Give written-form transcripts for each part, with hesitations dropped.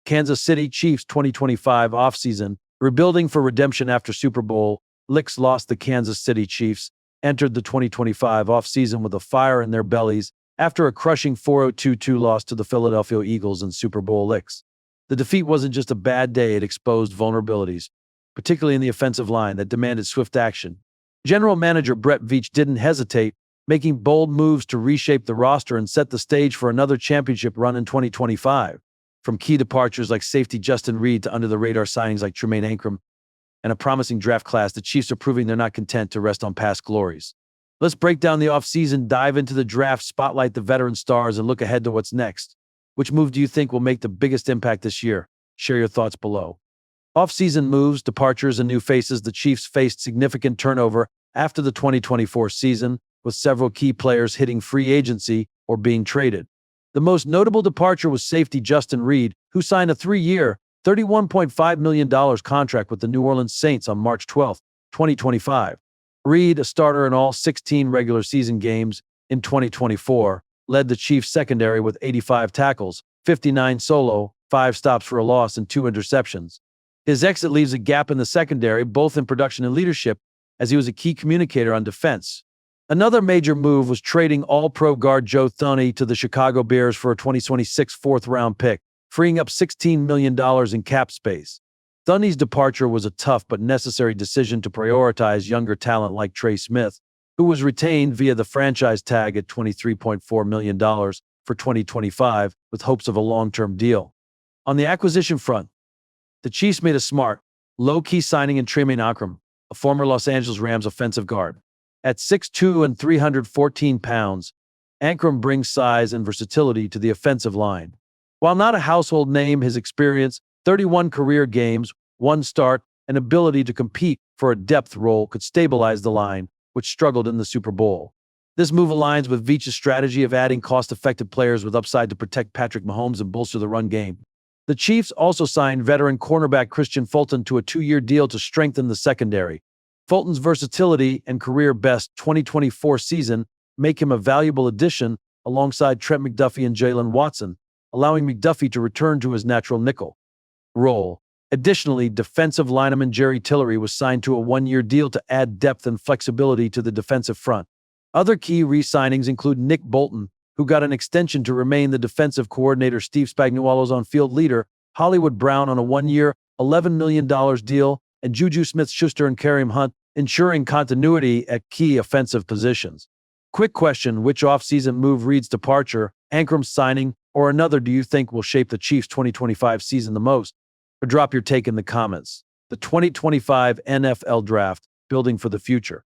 Kansas City Chiefs 2025 offseason, rebuilding for redemption after Super Bowl. Licks lost. The Kansas City Chiefs entered the 2025 offseason with a fire in their bellies after a crushing 4-2 loss to the Philadelphia Eagles in Super Bowl Licks. The defeat wasn't just a bad day, it exposed vulnerabilities, particularly in the offensive line, that demanded swift action. General manager Brett Veach didn't hesitate, making bold moves to reshape the roster and set the stage for another championship run in 2025. From key departures like safety Justin Reid to under-the-radar signings like Tremaine Ankrum and a promising draft class, the Chiefs are proving they're not content to rest on past glories. Let's break down the offseason, dive into the draft, spotlight the veteran stars, and look ahead to what's next. Which move do you think will make the biggest impact this year? Share your thoughts below. Offseason moves, departures, and new faces. The Chiefs faced significant turnover after the 2024 season, with several key players hitting free agency or being traded. The most notable departure was safety Justin Reid, who signed a 3-year, $31.5 million contract with the New Orleans Saints on March 12, 2025. Reid, a starter in all 16 regular season games in 2024, led the Chiefs secondary with 85 tackles, 59 solo, 5 stops for a loss, and 2 interceptions. His exit leaves a gap in the secondary, both in production and leadership, as he was a key communicator on defense. Another major move was trading All-Pro guard Joe Thuney to the Chicago Bears for a 2026 fourth-round pick, freeing up $16 million in cap space. Thuney's departure was a tough but necessary decision to prioritize younger talent like Trey Smith, who was retained via the franchise tag at $23.4 million for 2025, with hopes of a long-term deal. On the acquisition front, the Chiefs made a smart, low-key signing in Tremaine Ankrum, a former Los Angeles Rams offensive guard. At 6'2" and 314 pounds, Ankrum brings size and versatility to the offensive line. While not a household name, his experience, 31 career games, 1 start, and ability to compete for a depth role could stabilize the line, which struggled in the Super Bowl. This move aligns with Veach's strategy of adding cost-effective players with upside to protect Patrick Mahomes and bolster the run game. The Chiefs also signed veteran cornerback Christian Fulton to a 2-year deal to strengthen the secondary. Fulton's versatility and career-best 2024 season make him a valuable addition alongside Trent McDuffie and Jalen Watson, allowing McDuffie to return to his natural nickel role. Additionally, defensive lineman Jerry Tillery was signed to a 1-year deal to add depth and flexibility to the defensive front. Other key re-signings include Nick Bolton, who got an extension to remain the defensive coordinator, Steve Spagnuolo's on-field leader, Hollywood Brown on a 1-year, $11 million deal, and Juju Smith-Schuster and Kareem Hunt, ensuring continuity at key offensive positions. Quick question: which offseason move, Reid's departure, Ankrum's signing, or another, do you think will shape the Chiefs' 2025 season the most? Or drop your take in the comments. The 2025 NFL Draft, building for the future.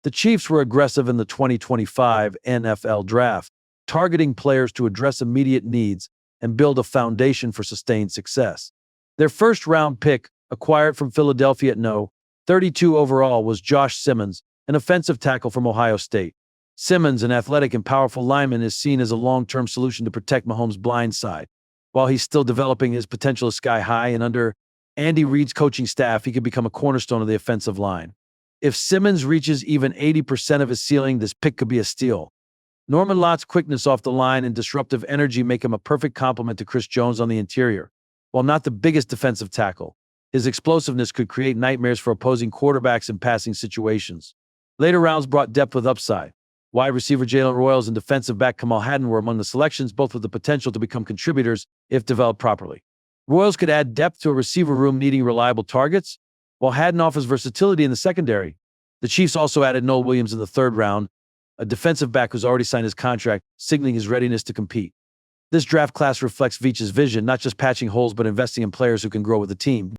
The Chiefs were aggressive in the 2025 NFL Draft, targeting players to address immediate needs and build a foundation for sustained success. Their first-round pick, acquired from Philadelphia at No. 32 overall, was Josh Simmons, an offensive tackle from Ohio State. Simmons, an athletic and powerful lineman, is seen as a long-term solution to protect Mahomes' blind side. While he's still developing, his potential is sky high, and under Andy Reid's coaching staff, he could become a cornerstone of the offensive line. If Simmons reaches even 80% of his ceiling, this pick could be a steal. Norman Lott's quickness off the line and disruptive energy make him a perfect complement to Chris Jones on the interior. While not the biggest defensive tackle, his explosiveness could create nightmares for opposing quarterbacks in passing situations. Later rounds brought depth with upside. Wide receiver Jalen Royals and defensive back Kamal Hadden were among the selections, both with the potential to become contributors if developed properly. Royals could add depth to a receiver room needing reliable targets, while Hadden offers versatility in the secondary. The Chiefs also added Noel Williams in the 3rd round, a defensive back who's already signed his contract, signaling his readiness to compete. This draft class reflects Veach's vision, not just patching holes but investing in players who can grow with the team.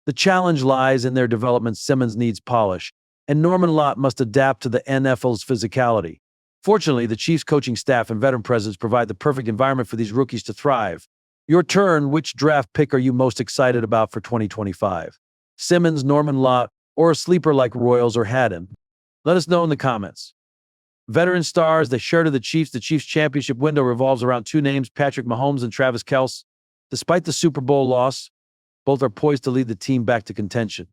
The challenge lies in their development. Simmons needs polish, and Norman Lott must adapt to the NFL's physicality. Fortunately, the Chiefs' coaching staff and veteran presence provide the perfect environment for these rookies to thrive. Your turn: which draft pick are you most excited about for 2025? Simmons, Norman Lott, or a sleeper like Royals or Hadden? Let us know in the comments. Veteran stars, they share to the Chiefs. The Chiefs' championship window revolves around 2 names, Patrick Mahomes and Travis Kelce. Despite the Super Bowl loss, both are poised to lead the team back to contention.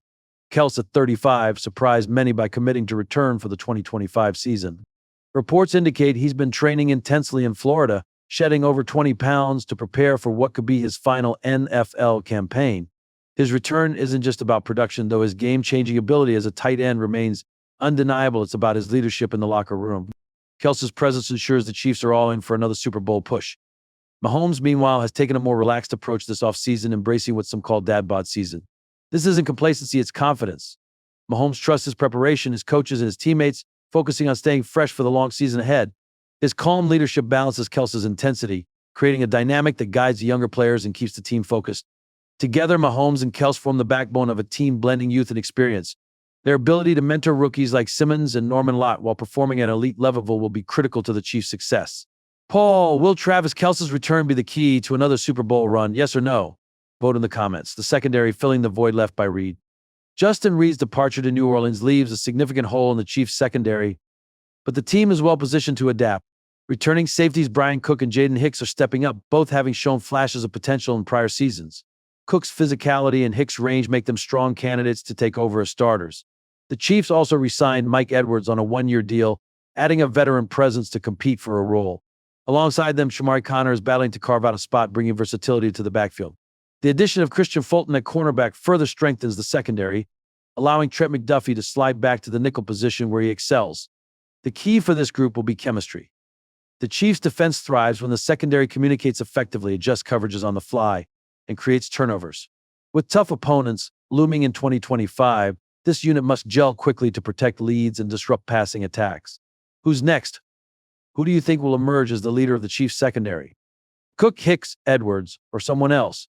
Kelce, at 35, surprised many by committing to return for the 2025 season. Reports indicate he's been training intensely in Florida, shedding over 20 pounds to prepare for what could be his final NFL campaign. His return isn't just about production, though his game-changing ability as a tight end remains undeniable. It's about his leadership in the locker room. Kelce's presence ensures the Chiefs are all in for another Super Bowl push. Mahomes, meanwhile, has taken a more relaxed approach this offseason, embracing what some call dad bod season. This isn't complacency, it's confidence. Mahomes trusts his preparation, his coaches, and his teammates, focusing on staying fresh for the long season ahead. His calm leadership balances Kelce's intensity, creating a dynamic that guides the younger players and keeps the team focused. Together, Mahomes and Kelce form the backbone of a team blending youth and experience. Their ability to mentor rookies like Simmons and Norman Lott while performing at an elite level will be critical to the Chiefs' success. Paul, will Travis Kelce's return be the key to another Super Bowl run? Yes or no? Vote in the comments. The secondary filling the void left by Reed. Justin Reed's departure to New Orleans leaves a significant hole in the Chiefs' secondary, but the team is well positioned to adapt. Returning safeties Brian Cook and Jaden Hicks are stepping up, both having shown flashes of potential in prior seasons. Cook's physicality and Hicks' range make them strong candidates to take over as starters. The Chiefs also re-signed Mike Edwards on a one-year deal, adding a veteran presence to compete for a role. Alongside them, Shamari Connor is battling to carve out a spot, bringing versatility to the backfield. The addition of Christian Fulton at cornerback further strengthens the secondary, allowing Trent McDuffie to slide back to the nickel position where he excels. The key for this group will be chemistry. The Chiefs' defense thrives when the secondary communicates effectively, adjusts coverages on the fly, and creates turnovers. With tough opponents looming in 2025, this unit must gel quickly to protect leads and disrupt passing attacks. Who's next? Who do you think will emerge as the leader of the Chiefs' secondary? Cook, Hicks, Edwards, or someone else?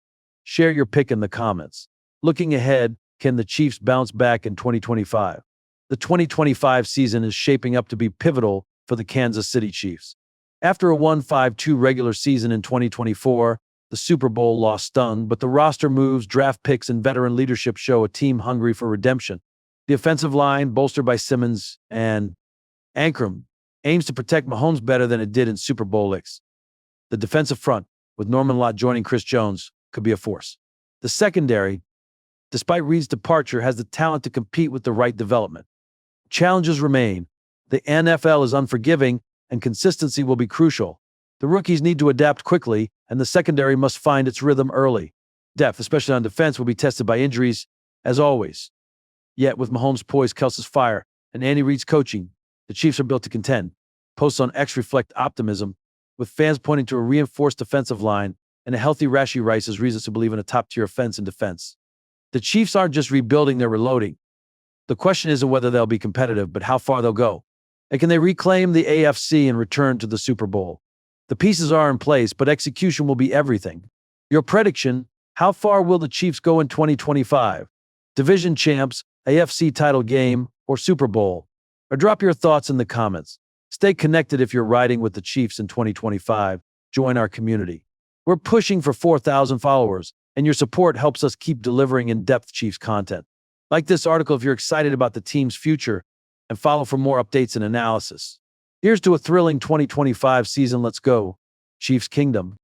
Share your pick in the comments. Looking ahead, can the Chiefs bounce back in 2025? The 2025 season is shaping up to be pivotal for the Kansas City Chiefs. After a 1-5-2 regular season in 2024, the Super Bowl loss stung, but the roster moves, draft picks, and veteran leadership show a team hungry for redemption. The offensive line, bolstered by Simmons and Ankrum, aims to protect Mahomes better than it did in Super Bowl licks. The defensive front, with Norman Lott joining Chris Jones, could be a force. The secondary, despite Reed's departure, has the talent to compete with the right development. Challenges remain. The NFL is unforgiving, and consistency will be crucial. The rookies need to adapt quickly, and the secondary must find its rhythm early. Depth, especially on defense, will be tested by injuries, as always. Yet, with Mahomes' poise, Kelce's fire, and Andy Reid's coaching, the Chiefs are built to contend. Posts on X reflect optimism, with fans pointing to a reinforced defensive line and a healthy Rashee Rice as reasons to believe in a top-tier offense and defense. The Chiefs aren't just rebuilding, they're reloading. The question isn't whether they'll be competitive, but how far they'll go. And can they reclaim the AFC and return to the Super Bowl? The pieces are in place, but execution will be everything. Your prediction, how far will the Chiefs go in 2025? Division champs, AFC title game, or Super Bowl? Or drop your thoughts in the comments. Stay connected if you're riding with the Chiefs in 2025. Join our community. We're pushing for 4,000 followers, and your support helps us keep delivering in-depth Chiefs content. Like this article if you're excited about the team's future, and follow for more updates and analysis. Here's to a thrilling 2025 season. Let's go, Chiefs Kingdom.